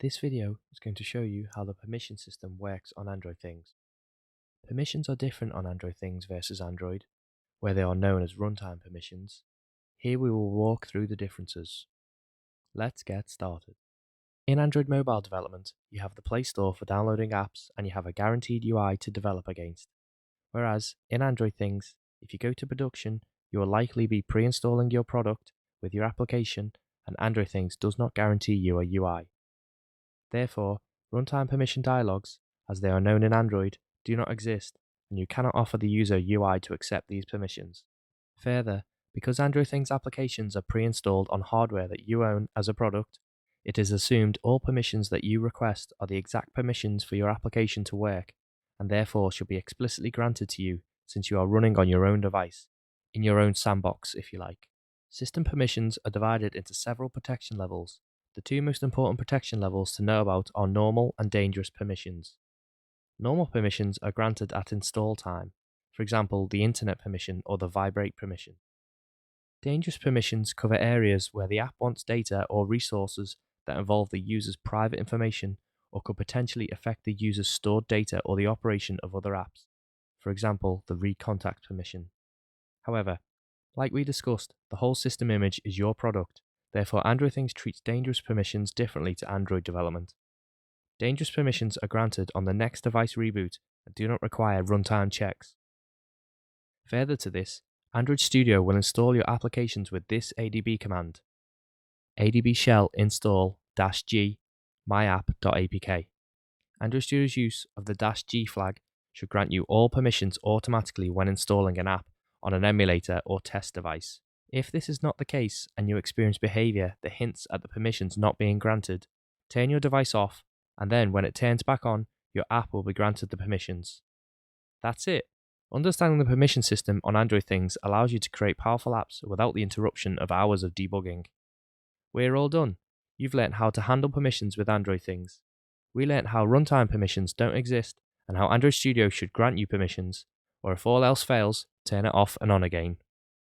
This video is going to show you how the permission system works on Android things. Permissions are different on Android things versus Android, where they are known as runtime permissions. Here we will walk through the differences. Let's get started. In Android mobile development, you have the Play Store for downloading apps and you have a guaranteed UI to develop against. Whereas in Android things, if you go to production, you will likely be pre-installing your product with your application, and Android things does not guarantee you a UI. Therefore, runtime permission dialogues, as they are known in Android, do not exist, and you cannot offer the user UI to accept these permissions. Further, because Android Things applications are pre-installed on hardware that you own as a product, it is assumed all permissions that you request are the exact permissions for your application to work, and therefore should be explicitly granted to you since you are running on your own device, in your own sandbox if you like. System permissions are divided into several protection levels. The two most important protection levels to know about are normal and dangerous permissions. Normal permissions are granted at install time, for example the internet permission or the vibrate permission. Dangerous permissions cover areas where the app wants data or resources that involve the user's private information or could potentially affect the user's stored data or the operation of other apps, for example the read contact permission. However, like we discussed, the whole system image is your product. Therefore, Android Things treats dangerous permissions differently to Android development. Dangerous permissions are granted on the next device reboot and do not require runtime checks. Further to this, Android Studio will install your applications with this ADB command: adb shell install -g myapp.apk. Android Studio's use of the -g flag should grant you all permissions automatically when installing an app on an emulator or test device. If this is not the case and you experience behavior that hints at the permissions not being granted, turn your device off, and then when it turns back on, your app will be granted the permissions. That's it. Understanding the permission system on Android things allows you to create powerful apps without the interruption of hours of debugging. We're all done. You've learnt how to handle permissions with Android things. We learnt how runtime permissions don't exist and how Android Studio should grant you permissions, or if all else fails, turn it off and on again.